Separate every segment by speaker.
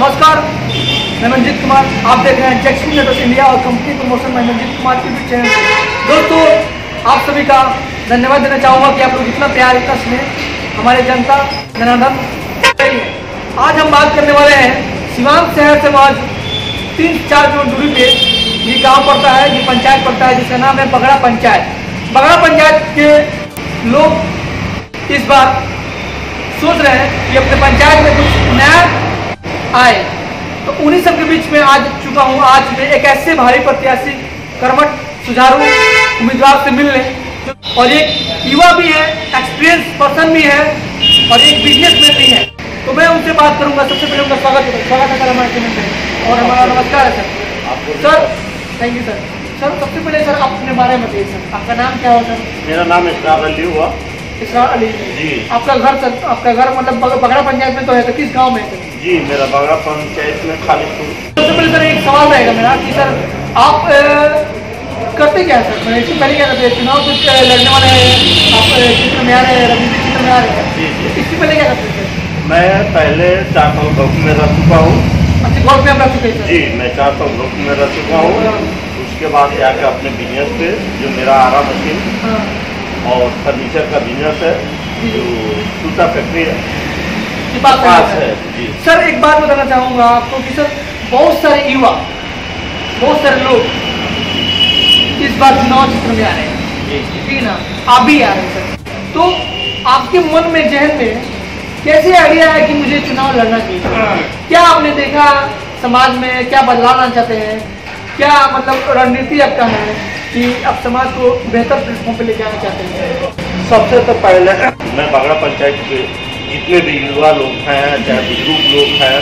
Speaker 1: नमस्कार, मैं मंजीत कुमार। आप देख रहे हैं जैक्सन मोटर्स इंडिया और कंपनी प्रमोशन में मंजीत कुमार यूट्यूब चैनल से। दोस्तों, आप सभी का धन्यवाद देना चाहूँगा कि आप लोग इतना प्यार इतना स्नेह हमारे जनता जनार्दन है। आज हम बात करने वाले हैं सिवान शहर से महज 3-4 किलोमीटर दूरी पे ये गांव पड़ता है, ये पंचायत पड़ता है जिसका नाम है बगड़ा पंचायत। बगड़ा पंचायत के लोग इस बार सोच रहे हैं कि अपने पंचायत में कुछ नया आए, तो उन्हीं सब के बीच में आज चुका हूँ। आज मैं एक ऐसे भारी प्रत्याशी कर्मठ सुचारू उम्मीदवार से मिलने, और एक युवा भी है, एक्सपीरियंस पर्सन भी है और एक बिजनेसमैन भी है, तो मैं उनसे बात करूंगा। सबसे पहले उनका स्वागत है सर हमारे चैनल पे, और हमारा नमस्कार है sir. Thank you sir. Sir सबसे पहले सर आप अपने बारे में बताइए सर, आपका नाम क्या हुआ सर?
Speaker 2: मेरा नाम इसरार अली हुआ।
Speaker 1: इसरार अली जी। आपका घर सर, आपका घर मतलब बगड़ा पंचायत में तो है, तो किस गाँव में है सर?
Speaker 2: जी, मेरा बगड़ा पंचायत में खालिदपुर।
Speaker 1: सबसे पहले सर एक सवाल रहेगा मेरा कि सर आप करते क्या है सर? मैंने इससे पहले क्या करते हैं, चुनाव कुछ लड़ने वाले हैं, आप चित्र में आ रहे हैं, राजनीतिक चित्र में आ रहे हैं।
Speaker 2: जी।
Speaker 1: इससे पहले क्या करते थे?
Speaker 2: मैं पहले 4 साल ग्रुप में रह चुका हूँ।
Speaker 1: अच्छा, ग्रुप में आप रह चुके हैं? जी,
Speaker 2: मैं 4 साल ग्रुप में रह चुका हूँ। उसके बाद जाकर अपने बिजनेस पे, जो मेरा आरा मशीन और फर्नीचर का बिजनेस है, जो जूता फैक्ट्री पास है। जी
Speaker 1: सर, एक बात बताना चाहूँगा आपको कि सर बहुत सारे युवा, बहुत सारे लोग इस बार चुनाव क्षेत्र में आ रहे हैं, ठीक ना? आप भी आ रहे हैं सर, तो आपके मन में, जहन में कैसे आइडिया है कि मुझे चुनाव लड़ना चाहिए? क्या आपने देखा समाज में, क्या बदलाव लाना चाहते हैं, क्या मतलब रणनीति आपका है कि आप समाज को बेहतर प्लेटफॉर्म पे लेके आना चाहते हैं?
Speaker 2: सबसे तो पहले मैं बगड़ा पंचायत के जितने भी युवा लोग हैं, चाहे बुजुर्ग लोग हैं,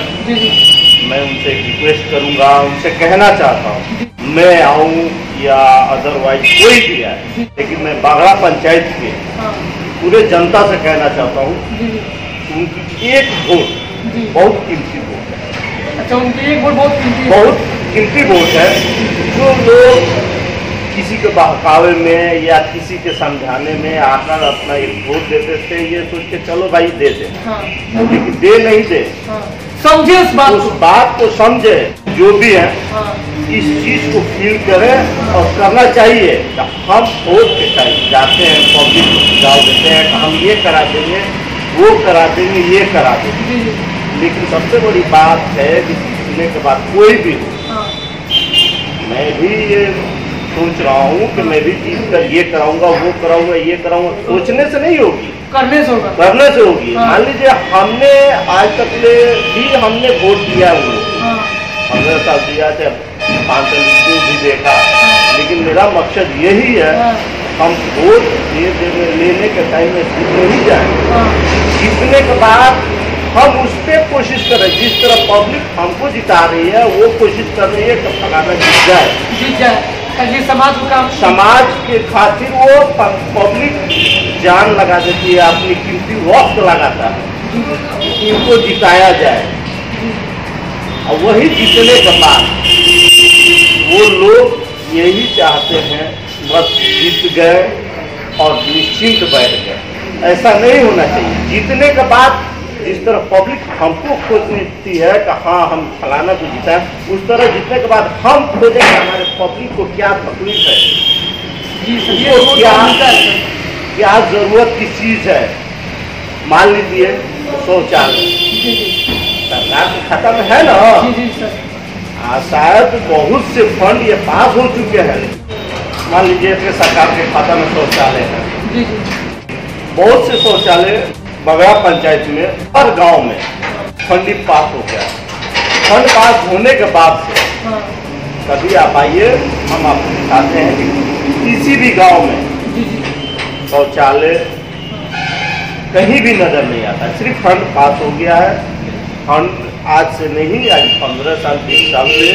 Speaker 2: मैं उनसे रिक्वेस्ट करूंगा, उनसे कहना चाहता हूँ, मैं आऊँ या अदरवाइज कोई भी आए, लेकिन मैं बगड़ा पंचायत के पूरे जनता से कहना चाहता हूँ, उनकी एक वोट बहुत कीमती वोट है।
Speaker 1: अच्छा, उनकी एक वोट बहुत
Speaker 2: कीमती वोट है। जो लोग किसी के बहकावे में या किसी के समझाने में आकर अपना एक वोट देते थे, ये सोच के चलो भाई दे दे, लेकिन दे नहीं दे,
Speaker 1: समझे उस
Speaker 2: बात को समझे, जो भी है इस चीज को फील करें और करना चाहिए। हम वोट के टाइम जाते हैं, पब्लिक को सुझाव देते हैं कि हम ये करा देंगे, वो करा देंगे, ये करा देंगे, लेकिन सबसे बड़ी बात है कि जीतने के बाद कोई भी हो, मैं भी ये सोच रहा हूँ कि मैं भी जीत कर ये कराऊंगा, वो कराऊंगा, ये कराऊंगा, सोचने से नहीं होगी,
Speaker 1: करने से होगा,
Speaker 2: करने से होगी। मान लीजिए हमने आज तक भी हमने वोट दिया, 15 साल दिया, चाहे 5 साल भी देखा, लेकिन मेरा मकसद यही है, हम वोट लेने के टाइम में जीतने ही जाए, जीतने के बाद हम उस पर कोशिश करें, जिस तरह पब्लिक हमको जिता रही है, वो कोशिश कर रही है कि फलाना जीत जाए,
Speaker 1: ताकि समाज को काम,
Speaker 2: समाज के खातिर वो पब्लिक जान लगा देती है, अपनी कीमती वक्त लगाता है, इनको जिताया जाए। और वही जीतने के बाद वो लोग यही चाहते हैं बस जीत गए और निश्चिंत बैठ गए। ऐसा नहीं होना चाहिए। जीतने के बाद जिस तरह पब्लिक हमको खोजती है कि हाँ हम फलाना को जीता है, उस तरह जीतने के बाद हम खोजें कि हमारे पब्लिक को क्या तकलीफ है, उसको क्या जरूरत की चीज है। मान लीजिए शौचालय सरकार के खाता में है ना, शायद बहुत से फंड ये पास हो चुके हैं। मान लीजिए कि सरकार के खाता में शौचालय है, बहुत से शौचालय बगड़ा पंचायत में हर गांव में फंड पास हो गया। फंड पास होने के बाद से कभी आप आइए, हम आपको दिखाते हैं कि किसी भी गांव में शौचालय कहीं भी नजर नहीं आता, सिर्फ फंड पास हो गया है। फंड आज से नहीं, आज 15 साल 20 साल से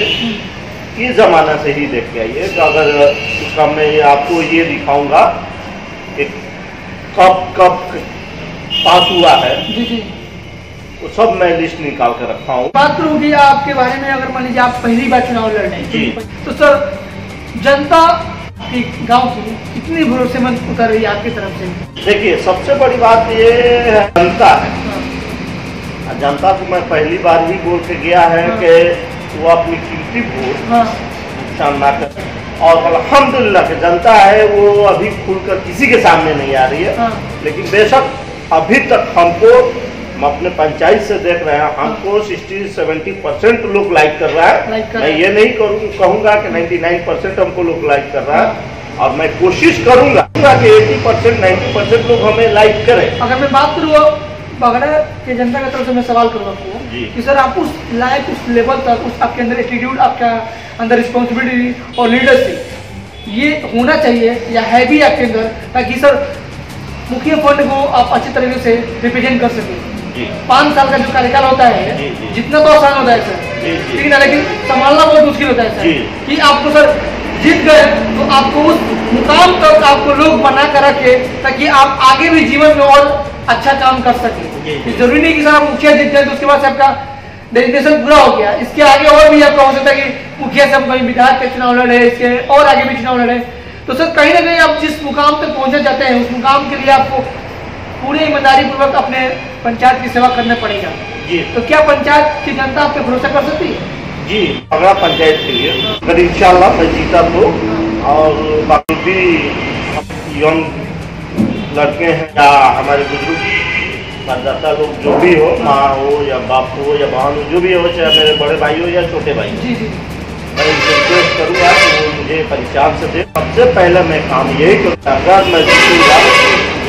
Speaker 2: इस जमाना से ही देख के आइए। तो अगर उसका मैं आपको ये दिखाऊंगा कि कब पास हुआ है, वो सब मैं लिस्ट निकाल कर रखा हूँ।
Speaker 1: बात करूँगी आपके बारे में, अगर मान लीजिए आप पहली बार चुनाव लड़ रहे हैं, तो सर जनता की गांव की कितनी भरोसेमंद उतर रही है आपकी तरफ से?
Speaker 2: देखिए, सबसे बड़ी बात ये है, जनता है, जनता को मैं पहली बार ही बोल के गया है कि वो अपनी कीमती वोट नुकसान ना करे। और अल्हम्दुलिल्लाह कि जनता है वो अभी खुलकर किसी के सामने नहीं आ रही है। लेकिन बेशक अभी तक हमको, हम अपने पंचायत से देख रहे हैं, हमको 60-70% लोग लाइक कर रहा है। मैं ये नहीं कहूँगा कि 99% हमको लोग लाइक कर रहा है, और मैं कोशिश करूँगा कि 80% 90% लोग हमें लाइक करें।
Speaker 1: अगर मैं बात करूँ बगड़ा के जनता की तरफ से, मैं सवाल करूँ आपको कि सर आप उस लायक, उस लेवल तक, उस आपके अंदर एटीट्यूड, आपका अंदर रिस्पॉन्सिबिलिटी और लीडरशिप ये होना चाहिए या है भी आपके अंदर, ताकि सर मुखिया फंड को आप अच्छी तरीके से रिप्रेजेंट कर सकें। 5 साल का जो कार्यकाल होता है, जितना तो आसान होता है सर, ठीक है, लेकिन संभालना बहुत मुश्किल होता है सर। कि आपको सर जीत गए तो आपको उस मुकाम तक आपको लोग बना कर रखे, ताकि आप आगे भी जीवन में और अच्छा काम कर सके। जरूरी नहीं कि सर आप मुखिया जीत गए तो उसके बाद से आपका डेजिग्नेशन पूरा हो गया। इसके आगे और भी आपका हो सकता है कि मुखिया से हम कहीं विधायक के चुनाव लड़े, इसके और आगे भी चुनाव लड़े। तो सर कहीं ना कहीं आप जिस मुकाम तक पहुंचना चाहते हैं, उस मुकाम के लिए आपको पूरी ईमानदारी पूर्वक अपने पंचायत की सेवा करना पड़ेगा। तो क्या पंचायत की जनता आप पे भरोसा कर सकती है?
Speaker 2: जी, बगड़ा पंचायत के लिए अगर इंशाल्लाह मैं जीता तो, और बाकी भी यंग लड़के हैं या हमारे बुजुर्ग मतदाता लोग जो भी हो, माँ हो या बाप हो या बहन हो, जो भी हो, चाहे मेरे बड़े भाई हो या छोटे भाई, मैं रिक्वेस्ट करूँगा कि वो मुझे पंचायत से दे। सबसे पहले मैं काम यही करूँगा, अगर मैं जीतूँगा,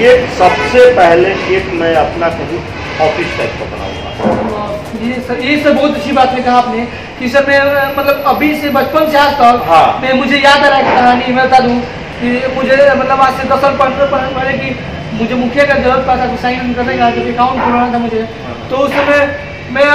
Speaker 2: एक सबसे पहले एक मैं अपना कहीं ऑफिस टाइप का बनाऊँगा।
Speaker 1: जी सर, ये सर बहुत अच्छी बात है कहा आपने कि सर मैं मतलब अभी से बचपन से आज तक मैं मुझे याद आ रहा है कहानी मैं बता दूँ कि मुझे मतलब आज से 10 साल पहले कि मुझे मुखिया का जरूरत पड़ा था, साइन करने का जब अकाउंट खुलवाना था मुझे, तो उस समय मैं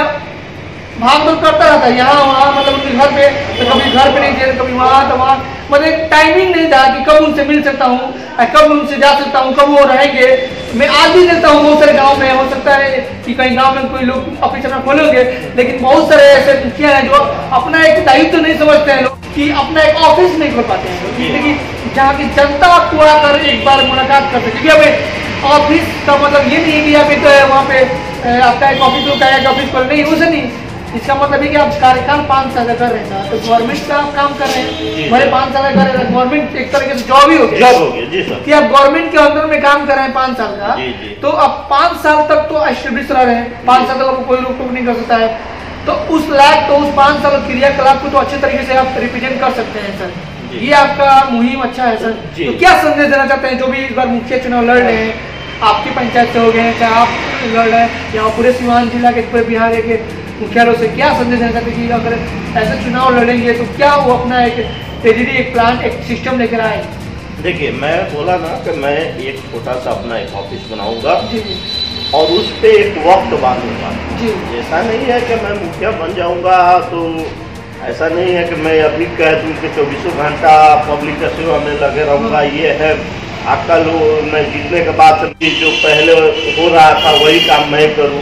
Speaker 1: भाग दौड़ करता रहता यहाँ वहाँ, मतलब उनके घर पे, तो कभी घर पे नहीं थे, कभी वहाँ तो वहाँ, मतलब एक टाइमिंग नहीं था कि कब उनसे मिल सकता हूँ, कब उनसे जा सकता हूँ, कब वो रहेंगे। मैं आज भी देखता हूँ बहुत सारे गांव में, हो सकता है कि कहीं गांव में कोई लोग ऑफिस अपना खोलेंगे, लेकिन बहुत सारे ऐसे मुखिया हैं जो अपना एक दायित्व नहीं समझते हैं लोग, कि अपना एक ऑफिस नहीं खोल पाते हैं, जिससे जहाँ की जनता आपको आकर एक बार मुलाकात कर सके। क्योंकि ऑफिस का मतलब ये नहीं है कि आप एक वहाँ पे आपका एक ऑफिस होता है, ऑफिस खोल नहीं, उसे नहीं, इसका मतलब है कि आप कार्यकाल 5 साल का कर रहे हैं, तो गवर्नमेंट का आप काम कर रहे हैं, भले 5 साल का कर रहे हैं, गवर्नमेंट एक तरीके से जॉब ही हो गया,
Speaker 2: जी सर,
Speaker 1: कि आप गवर्नमेंट के अंदर में काम कर रहे हैं 5 साल का, तो अब 5 साल तक तो एस्टेब्लिश रह रहे हैं, 5 साल तक आपको कोई रोक टोक नहीं कर सकता है, तो उस लायक तो उस 5 साल क्रियाकलाप को तो अच्छे तरीके से आप रिप्रेजेंट कर सकते हैं सर। ये आपका मुहिम अच्छा है सर। तो क्या संदेश देना चाहते हैं जो भी इस बार मुखिया चुनाव लड़ रहे हैं, आपकी पंचायत से हो गए, चाहे आप लड़ रहे हैं या पूरे सीवान जिला के, पूरे बिहार के मुखियारों से क्या संदेश देना चाहते हैं कि अगर ऐसे चुनाव लड़ेंगे तो क्या वो अपना एक ट्रेजेडी, एक प्लान, एक सिस्टम लेकर आए?
Speaker 2: देखिए, मैं बोला ना कि मैं एक छोटा सा अपना एक ऑफिस बनाऊंगा और उस पे एक वक्त बांधूंगा। ऐसा नहीं है कि मैं मुखिया बन जाऊंगा, तो ऐसा नहीं है कि मैं अभी कह दूं कि 24 घंटा पब्लिक का सेवा में लगे रहूंगा। ये है अकल, मैं जीतने के बाद जो पहले हो रहा था वही काम मैं करूं,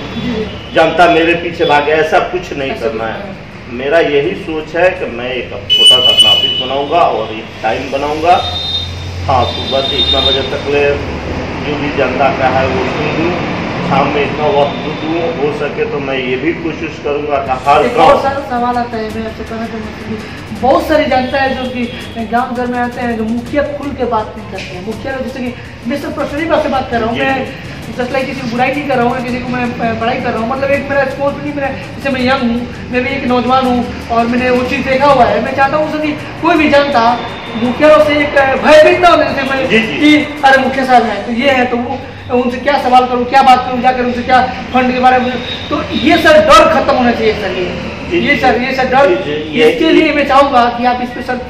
Speaker 2: जनता मेरे पीछे भागे, ऐसा कुछ नहीं करना है। मेरा यही सोच है कि मैं एक छोटा सा अपना ऑफिस बनाऊंगा और एक टाइम बनाऊंगा। हाँ, सुबह से इतना बजे तक ले जो भी जनता का है वो सुन दूँ, शाम में इतना वक्त दूँ, हो सके तो मैं ये भी कोशिश करूँगा कि हर
Speaker 1: बहुत सारा सवाल आता है, मैं आपसे कहना चाहूँगा कि बहुत सारी जनता है जो कि गांव घर में आते हैं, जो मुखिया खुल के बात नहीं करते हैं। मुखिया जैसे कि मैं सिर्फ पर्सनली बात से बात कर रहा हूँ, मैं जस्ट लाइक किसी को बुराई नहीं कर रहा हूँ, किसी को मैं बड़ाई कर रहा हूँ, मतलब एक मेरा रिस्पॉन्सिबिलिटी, मेरा जैसे मैं यंग हूँ, मैं भी एक नौजवान हूँ और मैंने वो चीज़ देखा हुआ है। मैं चाहता हूँ कि कोई भी जनता मुखिया से एक भयभीत ना हो, जैसे मैं कि अरे मुखिया साहब है तो ये है, तो वो उनसे क्या सवाल करूँ, क्या बात करूँ, जाकर उनसे क्या फंड के बारे में, तो ये सर डर खत्म होना चाहिए सर। ये सर डर, इसके लिए मैं चाहूँगा कि आप इस पे सर,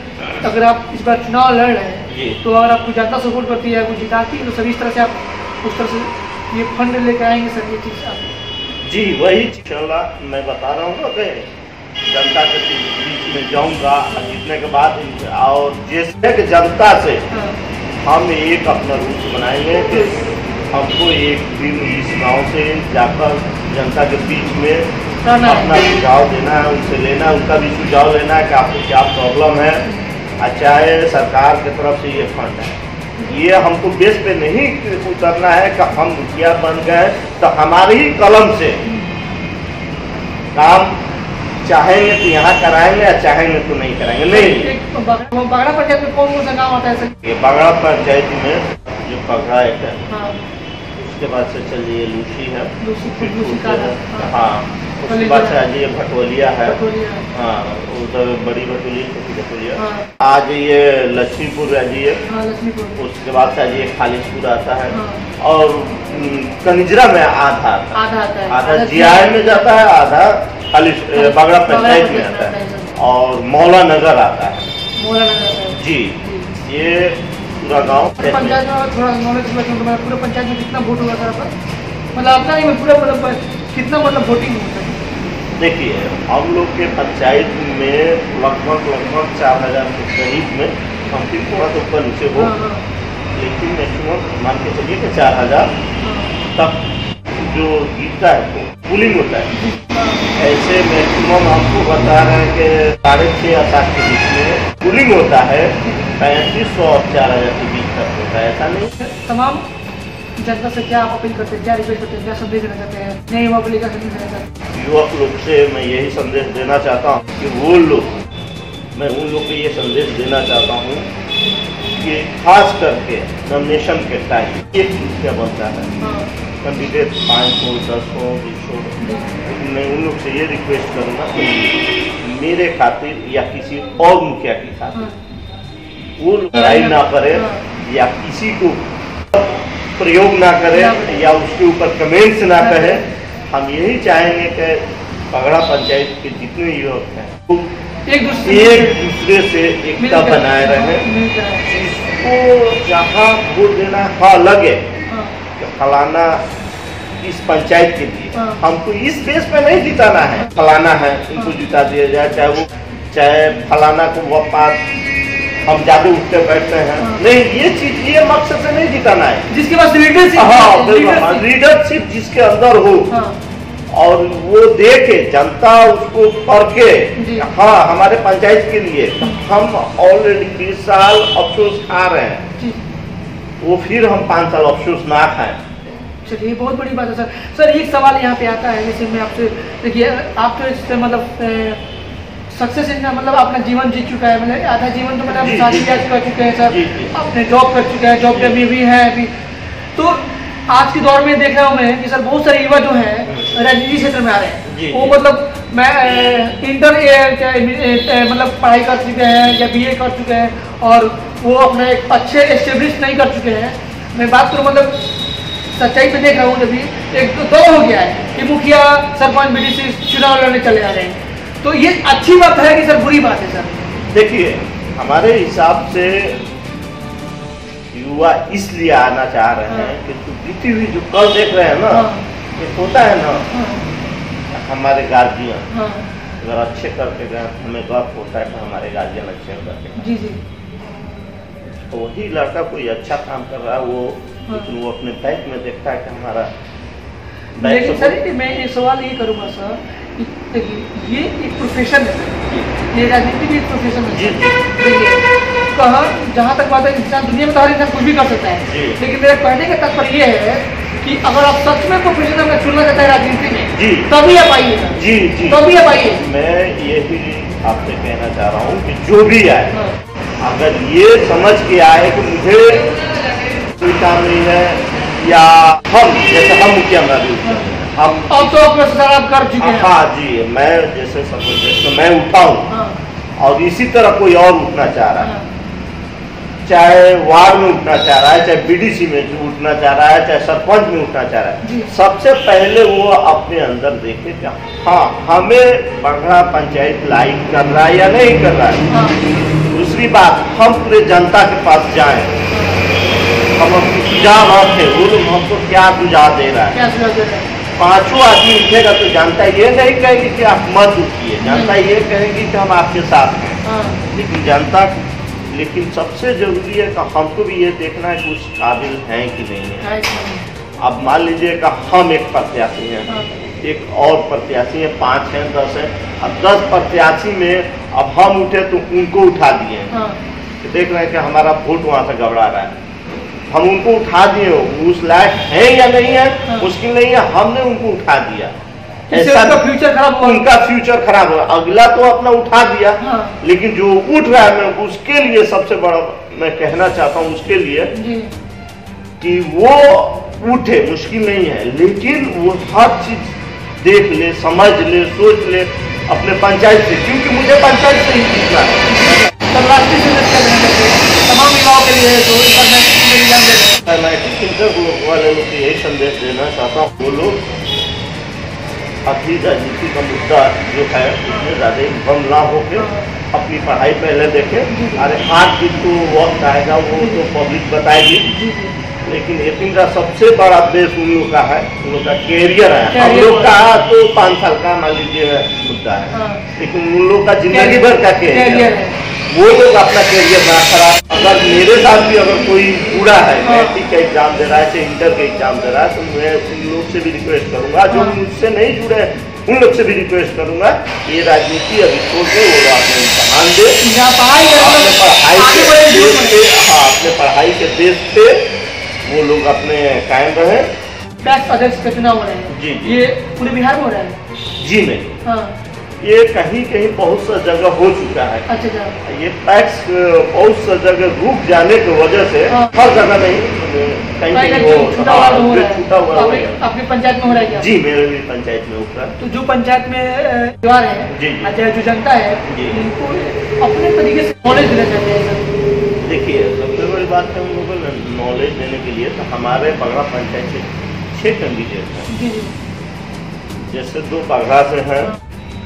Speaker 1: अगर आप इस बार चुनाव लड़ रहे हैं तो अगर आपको जनता सपोर्ट करती है, कुछ जिताती है, तो सभी इस तरह से आप उस तरह से ये फंड लेकर आएंगे सर, ये चीज़ आप।
Speaker 2: जी वही इंशाल्लाह मैं बता रहा हूँ कि जनता के बीच में जाऊँगा जीतने के बाद, और जैसे कि जनता से हम एक अपना रूल्स बनाएंगे कि हमको एक दिन इस गांव से जाकर जनता के बीच में अपना सुझाव देना है, उनसे लेना है, उनका भी सुझाव लेना है कि आपको क्या प्रॉब्लम है, चाहे सरकार की तरफ से ये फंड है। ये हमको बेस पे नहीं उतरना है कि हम मुखिया बन गए तो हमारी ही कलम से काम चाहेंगे तो यहाँ कराएंगे या चाहेंगे तो नहीं कराएंगे। नहीं,
Speaker 1: बागड़ा पंचायत में कौन कौन सा गाँव आता है सर?
Speaker 2: ये बागड़ा पंचायत में जो पगड़ा एक है,
Speaker 1: हाँ,
Speaker 2: उसके बाद से चलिए लूसी है,
Speaker 1: लूसी का है,
Speaker 2: हाँ, उसके बाद से आज ये भटोलिया है,
Speaker 1: भटोलिया,
Speaker 2: हाँ, उधर बड़ी भटोलिया, छोटी भटोलिया,
Speaker 1: हाँ,
Speaker 2: आज ये लक्ष्मीपुर है जी,
Speaker 1: हाँ, लक्ष्मीपुर,
Speaker 2: उसके बाद से आज ये खालिशपुर आता है,
Speaker 1: हाँ,
Speaker 2: और कनिजरा में आधा आता है,
Speaker 1: आधा आता है,
Speaker 2: आधा जीआई में जाता है, आधा खाली बागड़ा पंचायत में आता है, और मौला नगर आता है।
Speaker 1: मोला नगर आता है।
Speaker 2: जी, ये पूरा गांव
Speaker 1: पंचायत में थोड़ा नॉलेज पूरे पंचायत में कितना वोट हुआ था पर मतलब अपना नहीं पूरा मतलब कितना मतलब वोटिंग होता है?
Speaker 2: देखिए, हम लोग के पंचायत में लगभग 4000 के करीब में, हम फिर थोड़ा तो ऊपर नीचे हो,
Speaker 1: हाँ, हाँ,
Speaker 2: लेकिन मैक्सिमम मान के चलिए कि 4000 तक जो जीतता है वो पुलिंग होता है। ऐसे मैक्सिमम आपको बता रहे हैं कि 6.5 या 7 के बीच में पुलिंग होता है, 3500 और 4000 के बीच तक होता है, ऐसा नहीं।
Speaker 1: तमाम जनता से क्या आप अपील करते हैं, क्या रिक्वेस्ट करते हैं, क्या संदेश देना चाहते हैं नए युवा पीढ़ी का संदेश देना चाहते हैं?
Speaker 2: युवक लोग से मैं यही संदेश देना चाहता हूँ कि वो लोग, मैं उन लोग को ये संदेश देना चाहता हूँ कि खास करके नॉमिनेशन के टाइम एक मुखिया बनता है, कैंडिडेट 5 हो, 10 हो, 20 हो, मैं उन लोग से ये रिक्वेस्ट करूँगा कि मेरे खातिर या किसी और मुखिया की खातिर वो लड़ाई ना करे या किसी को प्रयोग ना करे या उसके ऊपर कमेंट्स ना कहे। हम यही चाहेंगे कि पगड़ा पंचायत के जितने युवक हैं वो एक दूसरे से एकता बनाए रहे। इसको जहाँ वोट देना हाँ लगे कि फलाना इस पंचायत के लिए हमको इस बेस पे नहीं जिताना है, फलाना है इनको जिता दिया जाए, चाहे फलाना को वो पास हम ज्यादा उठते बैठते हैं, नहीं, ये चीज ये मकसद से नहीं जिताना है।
Speaker 1: जिसके पास लीडरशिप,
Speaker 2: हाँ, लीडरशिप जिसके अंदर हो, और वो देखे जनता उसको करके, हाँ हमारे पंचायत के लिए हम ऑलरेडी 20 साल अफसोस खा रहे हैं, वो फिर हम 5 साल अफसोस ना खाएं।
Speaker 1: चलिए, बहुत बड़ी बात है सर। सर एक सवाल यहाँ पे आता है, जैसे मैं आपसे, देखिए आप तो इससे मतलब सक्सेस इतना मतलब अपना जीवन जी चुका है, मतलब आधा जीवन तो मतलब शादी ब्याह कर चुके हैं सर, अपने जॉब कर चुके हैं, जॉब में भी है अभी। तो आज के दौर में देख रहा हूँ मैं कि सर बहुत सारे युवा जो हैं राजनीति क्षेत्र में आ रहे हैं, वो मतलब मैं इंटर मतलब पढ़ाई कर चुके हैं या BA कर चुके हैं और वो अपना एक अच्छे एस्टेब्लिश नहीं कर चुके हैं। मैं बात करूँ मतलब सच्चाई पे देख रहा हूँ, जब भी एक तो दौर हो गया है कि मुखिया सरपंच BDC चुनाव लड़ने चले आ रहे हैं, तो ये अच्छी बात है कि सर बुरी बात है सर?
Speaker 2: देखिए, हमारे हिसाब से युवा इसलिए आना चाह रहे हैं कि जो बीती हुई जो कल देख रहे हैं ना, ये होता है ना, हमारे गार्जियन अगर अच्छे करके गए हमें गर्व होता है कि हमारे गार्जियन अच्छे करके।
Speaker 1: जी जी।
Speaker 2: तो वही लड़का कोई अच्छा काम कर रहा है वो, लेकिन वो अपने बैंक में देखता है कि हमारा।
Speaker 1: लेकिन सर मैं एक सवाल ये करूँगा सर, देखिए ये एक प्रोफेशन है, ये राजनीति भी एक प्रोफेशन है। देखिए कहाँ जहाँ तक बात है, इंसान दुनिया में तो हर इंसान कुछ भी कर सकता है, लेकिन मेरा कहने का तात्पर्य ये है कि अगर आप सच में प्रोफेशन में चुनना चाहते हैं राजनीति में, तभी आप आइए।
Speaker 2: जी जी, तभी आप आइए। मैं यही आपसे कहना चाह रहा हूँ कि जो भी आए, अगर ये समझ के आए कि मुझे कोई काम नहीं है, या हम जैसे हम मुखिया हम
Speaker 1: अब तो आप कर चुके हैं।
Speaker 2: हाँ जी, मैं जैसे मैं उठा हूँ और इसी तरह कोई और उठना चाह रहा है, चाहे वार्ड में उठना चाह रहा है, चाहे BDC में उठना चाह रहा है, चाहे सरपंच में उठना चाह रहा है, सबसे पहले वो अपने अंदर देखे कि हाँ हमें पगड़ा पंचायत लाइक कर रहा है या नहीं कर रहा है। दूसरी बात, हम पूरे जनता के पास जाएं, हम अपनी सुझाव रखें, वो लोग हमको क्या सुझाव दे रहा है। 5 आदमी उठेगा तो जनता ये नहीं कहेगी कि आप मत उठिए, जनता ये कहेगी कि हम आपके साथ हैं। लेकिन जनता, लेकिन सबसे जरूरी है कि हमको भी ये देखना है कि उस काबिल हैं कि नहीं है। अब मान लीजिए कि हम एक प्रत्याशी हैं, एक और प्रत्याशी है, 5 हैं, 10 हैं, अब 10 प्रत्याशी में अब हम उठे तो उनको उठा दिए, देख रहे हैं कि हमारा वोट वहाँ से गड़बड़ा रहा है, हम उनको उठा दिए, उस लायक है या नहीं है मुश्किल नहीं है, हमने उनको उठा दिया।
Speaker 1: ऐसा फ्यूचर खराब हुआ,
Speaker 2: उनका फ्यूचर खराब हुआ। अगला तो अपना उठा दिया,
Speaker 1: हाँ।
Speaker 2: लेकिन जो उठ रहा है मैं उसके लिए सबसे बड़ा मैं कहना चाहता हूँ उसके लिए कि वो उठे, मुश्किल नहीं है, लेकिन वो हर चीज देख ले, समझ ले, सोच ले अपने पंचायत से, क्योंकि मुझे पंचायत से ही सीखना है।
Speaker 1: तब राष्ट्रीय संदेश क्या देना चाहते हैं तमाम युवाओं के लिए जो एग्जाम दे रहे हैं?
Speaker 2: इंटर वाले लोग को यही संदेश देना चाहता हूँ, वो लोग अभी राजनीति का मुद्दा जो है उसमें ज़्यादा इन्वॉल्व ना होकर अपनी पढ़ाई पहले देखें। अरे आज भी तो वक्त आएगा, वो तो पब्लिक बताएगी, लेकिन ये तीन का सबसे बड़ा देश उन लोग का है, उन लोग का कैरियर है। हम लोग का तो 5 साल का मान लीजिए मुद्दा है, लेकिन उन लोग का जिंदगी भर का कैरियर है। वो लोग अपना कैरियर ना खराब। अगर मेरे साथ भी अगर कोई पूरा है, मैट्रिक का एग्जाम दे रहा है, चाहे इंटर का एग्जाम दे रहा है, तो मैं उन लोग से भी रिक्वेस्ट करूंगा, जो मुझसे नहीं जुड़े उन लोग से भी रिक्वेस्ट करूंगा, ये राजनीति अभी छोड़ के वो अपने इम्तहान दे, अपने पढ़ाई के बेस पे वो लोग अपने कायम रहे।
Speaker 1: पैक्स अध्यक्ष का चुनाव हो रहे हैं
Speaker 2: जी,
Speaker 1: ये पूरे बिहार में हो रहा है?
Speaker 2: जी नहीं,
Speaker 1: हाँ।
Speaker 2: ये कहीं कहीं बहुत सा जगह हो चुका है।
Speaker 1: अच्छा।
Speaker 2: ये पैक्स बहुत सा जगह रुक जाने की वजह से हर जगह नहीं, कहीं
Speaker 1: छूटा हुआ
Speaker 2: है।
Speaker 1: आपकी पंचायत में हो रहा है क्या?
Speaker 2: जी, मेरे भी पंचायत में होता है।
Speaker 1: तो जो पंचायत में द्वार है, चाहे जो जनता है, इनको अपने तरीके से नॉलेज देना चाहते हैं।
Speaker 2: देखिए, सबसे बड़ी बात है उन लोगों को नॉलेज देने के लिए तो हमारे बगरा पंचायत से 6 कैंडिडेट हैं। जैसे 2 बगरा से हैं,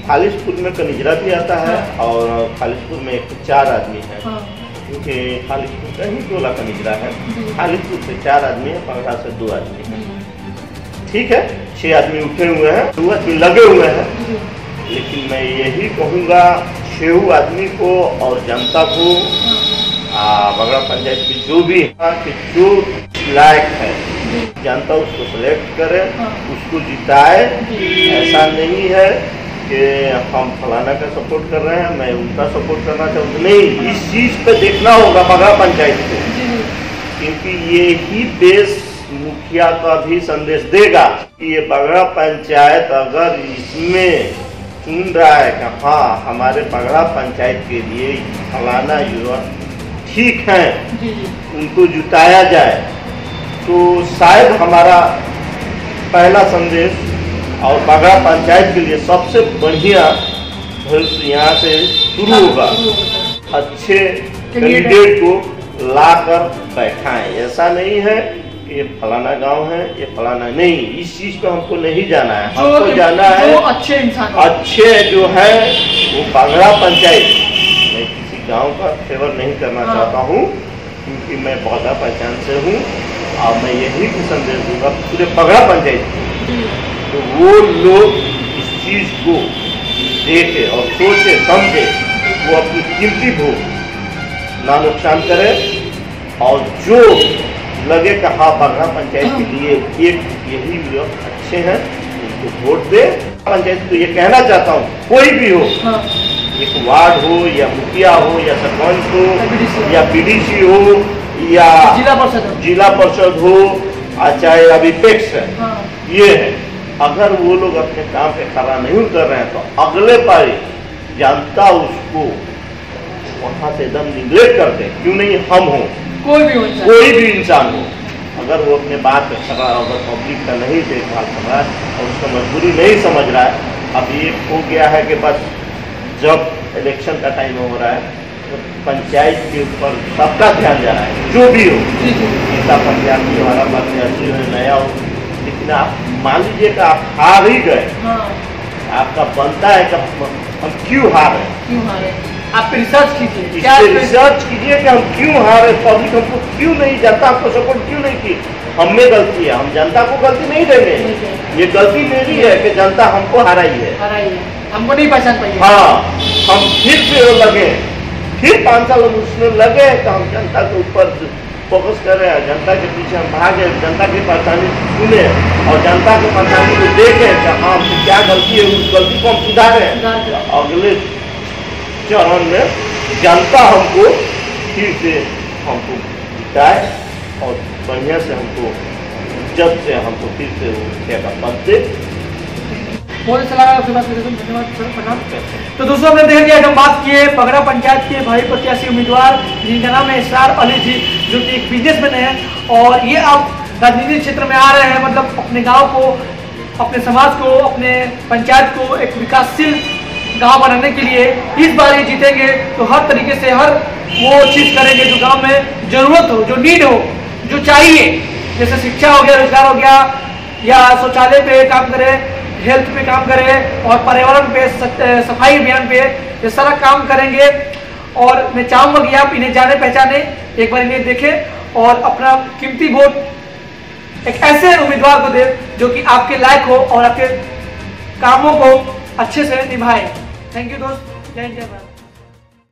Speaker 2: खालिशपुर में कनिजरा भी आता है, और खालिशपुर में 4 आदमी है, क्योंकि खालिशपुर का ही 2 लाख कनिजरा है। खालिशपुर से 4 आदमी है, बगरा से 2 आदमी है। ठीक है, 6 आदमी उठे हुए हैं, 2 आदमी लगे हुए हैं, लेकिन मैं यही कहूँगा 6 आदमी को और जनता को, बगरा पंचायत की जो भी है कि जो लायक है जनता उसको सिलेक्ट करे, उसको जिताए। ऐसा नहीं है कि हम फलाना का सपोर्ट कर रहे हैं, मैं उनका सपोर्ट करना चाहूँ, नहीं, इस चीज पे देखना होगा बगरा पंचायत को, क्योंकि ये ही बेस मुखिया का भी संदेश देगा कि ये बगरा पंचायत अगर इसमें सुन रहा है कि हाँ हमारे बगरा पंचायत के लिए फलाना युवा ठीक है, उनको जुटाया जाए, तो शायद हमारा पहला संदेश और बगरा पंचायत के लिए सबसे बढ़िया भविष्य यहाँ से शुरू होगा। अच्छे कैंडिडेट को लाकर बैठाएं। ऐसा नहीं है कि ये फलाना गांव है, ये फलाना नहीं, इस चीज को हमको नहीं जाना है। हमको जाना है
Speaker 1: अच्छे इंसान,
Speaker 2: अच्छे जो है वो बगरा पंचायत। मैं किसी गांव का फेवर नहीं करना चाहता हूँ, क्योंकि मैं बगरा पंचायत से हूँ, और मैं यही भी संदेश दूंगा पूरे बगरा पंचायत को, तो वो लोग इस चीज को देखे और सोचे समझे, वो अपनी कीमती वोट ना नुकसान करे, और जो लगे कि हाँ बगरा पंचायत के लिए एक यही लोग अच्छे हैं, उनको वोट दे। पंचायत को ये कहना चाहता हूँ, कोई भी हो, एक वार्ड हो या मुखिया हो या सरपंच हो या बीडीसी हो या जिला परिषद हो, चाहे अभी पैक्स है, ये है, अगर वो लोग अपने काम पे खड़ा नहीं कर रहे हैं तो अगले पारी जनता उसको वहां से एकदम निग्लेक्ट करते, क्यों नहीं हम हो, कोई भी इंसान हो, अगर वो अपने बात पे खड़ा, अगर पब्लिक का नहीं देखभाल कर रहा है और उसका मजबूरी नहीं समझ रहा है। अब ये हो गया है कि बस जब इलेक्शन का टाइम हो रहा है तो पंचायत के ऊपर सबका ध्यान जा रहा है, जो भी हो, नेता प्रत्याशी हमारा प्रत्याशी हो, नया हो, लेकिन आप मान लीजिए कि आप हार ही गए, आपका बनता है कि हम क्यों हारे,
Speaker 1: आप रिसर्च कीजिए,
Speaker 2: रिसर्च कीजिए कि हम क्यों हारे, पब्लिक हमको क्यों नहीं, जनता हमको सपोर्ट क्यों नहीं की, हम में गलती है, हम जनता को गलती नहीं देंगे, ये गलती मेरी है कि जनता हमको हराई है,
Speaker 1: हमको नहीं पहचान पाई।
Speaker 2: हाँ, हम फिर से लगे, फिर 5 साल उसमें लगे तो हम जनता के ऊपर फोकस करें, जनता के पीछे हम भागे, जनता की परेशानी सुने और जनता की परेशानी को देखें कि हाँ क्या गलती है, उस गलती को हम सुधारें। अगले चरण में जनता हमको फिर से हमको जिताए और बढ़िया से हमको इज्जत से हमको फिर से वो क्या पद दे।
Speaker 1: बहुत अच्छा लगा आपसे बात करके, धन्यवाद सर, प्रणाम। तो दोस्तों हमने देखा कि आज हम बात किए पगड़ा पंचायत के भावी प्रत्याशी उम्मीदवार जिनका नाम है इसरार अली जी, जो कि एक बिजनेसमैन है और ये आप राजनीतिक क्षेत्र में आ रहे हैं, मतलब अपने गाँव को, अपने समाज को, अपने पंचायत को एक विकासशील गांव बनाने के लिए इस बार ये जीतेंगे तो हर तरीके से हर वो चीज़ करेंगे जो गांव में जरूरत हो, जो नीड हो, जो चाहिए, जैसे शिक्षा हो गया, रोजगार हो गया, या शौचालय पे काम करे, हेल्थ पे काम करे और पर्यावरण पे, सफाई अभियान पे, ये सारा काम करेंगे। और मैं चाहूँगा कि आप इन्हें जाने पहचाने, एक बार इन्हें देखें और अपना कीमती वोट एक ऐसे उम्मीदवार को दे जो कि आपके लायक हो और आपके कामों को अच्छे से निभाए। थैंक यू दोस्त, जय हिंद जय भारत।